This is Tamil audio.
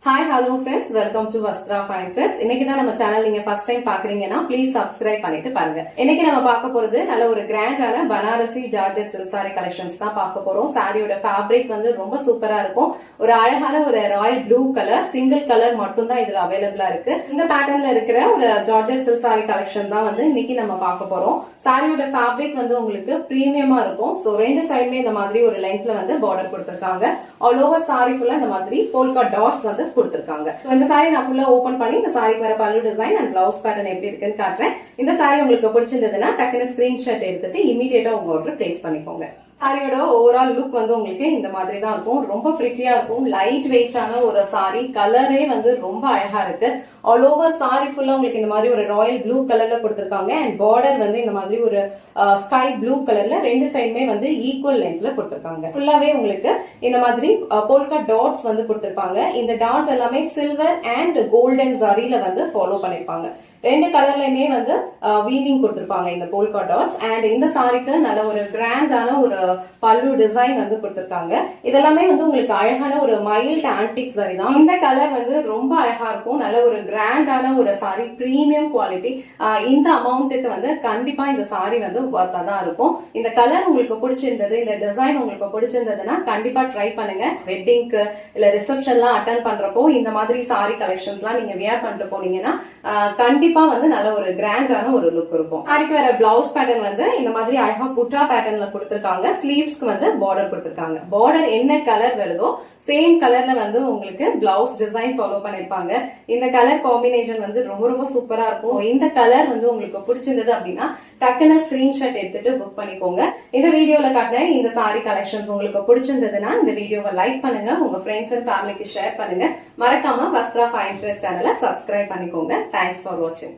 Hi, hello friends. Welcome to Vastra Fine Threads. இன்னைக்கு தான் நம்ம சேனல் நீங்க ஃபர்ஸ்ட் டைம் பாக்குறீங்கன்னா ப்ளீஸ் சப்ஸ்கிரைப் பண்ணிட்டு பாருங்க. இன்னைக்கு நம்ம பார்க்க போறது நல்ல ஒரு கிராண்டான Banarasi georgette silk sorry collections தான் பார்க்க போறோம். சாரியோட ஃபேப்ரிக் வந்து ரொம்ப சூப்பரா இருக்கும். ஒரு அழகான ஒரு Royal blue colour, single colour மட்டும் தான் இதுல அவைலபிளா இருக்கு. இந்த பேட்டர்ன்ல இருக்கிற ஒரு ஜார்ஜெட் சில்க் சாரி கலெக்ஷன் தான் வந்து இன்னைக்கு நம்ம பார்க்க போறோம். சாரியோட ஃபேப்ரிக் வந்து உங்களுக்கு பிரீமியமா இருக்கும். சோ ரெண்டு சைடுமே இந்த மாதிரி ஒரு லென்த்ல வந்து பார்டர் கொடுத்திருக்காங்க. ஆல் ஓவர் சாரி ஃபுல்லா இந்த மாதிரி போல்கா டாட்ஸ் வந்து கொடுத்திருக்காங்க. சோ இந்த சாரி நான் ஃபுல்லா ஓபன் பண்ணி இந்த சாரிக்கு வர பல்லு டிசைன் அண்ட் பிளவுஸ் பேட்டர்ன் எப்படி இருக்குன்னு காட்டுறேன். இந்த சாரி உங்களுக்கு பிடிச்சிருந்ததுன்னா டக்குனு ஸ்கிரீன்ஷாட் எடுத்துட்டு இமீடியட்டா உங்க ஆர்டர் பிளேஸ் பண்ணிக்கோங்க. சாரியோட ஓவரால் லுக் வந்து உங்களுக்கு இந்த மாதிரி தான் இருக்கும். ரொம்ப பிரிட்டியா இருக்கும். லைட் வெயிட்டான ஒரு சாரி, கலரே வந்து ரொம்ப அழகா இருக்கு. ஆல் ஓவர் சாரி ஃபுல்லா உங்களுக்கு இந்த மாதிரி ஒரு ராயல் ப்ளூ கலர்ல கொடுத்திருக்காங்க. அண்ட் பார்டர் வந்து இந்த மாதிரி ஒரு ஸ்கை ப்ளூ கலர்ல ரெண்டு சைடுமே வந்து ஈக்குவல் லென்த்ல கொடுத்திருக்காங்க. ஃபுல்லாவே உங்களுக்கு இந்த மாதிரி போல்கா டாட்ஸ் வந்து கொடுத்திருப்பாங்க. இந்த டாட்ஸ் எல்லாமே சில்வர் அண்ட் கோல்டன் ஜரியில வந்து ஃபாலோ பண்ணிருப்பாங்க. ரெண்டு கலர்லயுமே வந்து வீவிங் கொடுத்திருப்பாங்க இந்த போல்கா டாட்ஸ். அண்ட் இந்த சாரிக்கு நல்ல ஒரு கிராண்டான ஒரு பல்லு டிசைன் வந்து கொடுத்திருக்காங்க. இதெல்லாமே வந்து உங்களுக்கு அழகான ஒரு மைல்ட் ஆன்டிக் சாரி தான். இந்த கலர் வந்து ரொம்ப அழகா இருக்கும். நல்ல ஒரு கிராண்டான ஒரு சாரி, பிரீமியம் குவாலிட்டி. இந்த அமௌண்ட்டுக்கு வந்து கண்டிப்பா இந்த சாரி வந்து வர்த்தா தான் இருக்கும். இந்த கலர் உங்களுக்கு பிடிச்சிருந்தது, இந்த டிசைன் உங்களுக்கு பிடிச்சிருந்ததுன்னா கண்டிப்பா ட்ரை பண்ணுங்க. வெட்டிங்க்கு இல்ல ரிசப்ஷன்லாம் அட்டன் பண்றப்போ இந்த மாதிரி சாரி கலெக்ஷன்ஸ் எல்லாம் நீங்க வியர் பண்ணிட்டு போனீங்கன்னா கண்டிப்பா வந்து நல்ல ஒரு கிராண்டான ஒரு லுக் இருக்கும். சாரிக்கு வர பிளவுஸ் பேட்டர்ன் வந்து இந்த மாதிரி அழகா புட்டா பேட்டர்ன்ல கொடுத்திருக்காங்க. ஸ்லீவ்ஸ்க்கு வந்து பார்டர் கொடுத்திருக்காங்க. பார்டர் என்ன கலர் வருதோ சேம் கலர்ல வந்து உங்களுக்கு பிளவுஸ் டிசைன் ஃபாலோ பண்ணிருப்பாங்க. இந்த கலர் காம்பினேஷன் வந்து ரொம்ப ரொம்ப சூப்பரா இருக்கும். இந்த கலர் வந்து உங்களுக்கு பிடிச்சிருந்தது அப்படின்னா டக்குன்னு ஸ்கிரீன்ஷாட் எடுத்துட்டு புக் பண்ணிக்கோங்க. இந்த வீடியோல காட்டுற இந்த சாரி கலெக்ஷன்ஸ் உங்களுக்கு பிடிச்சிருந்ததுன்னா இந்த வீடியோவை லைக் பண்ணுங்க, உங்க ஃப்ரெண்ட்ஸ் அண்ட் ஃபேமிலிக்கு ஷேர் பண்ணுங்க. மறக்காம வஸ்த்ரா ஃபைன் த்ரெட்ஸ் சேனலை சப்ஸ்கிரைப் பண்ணிக்கோங்க. தேங்க்ஸ் ஃபார் வாட்சிங்.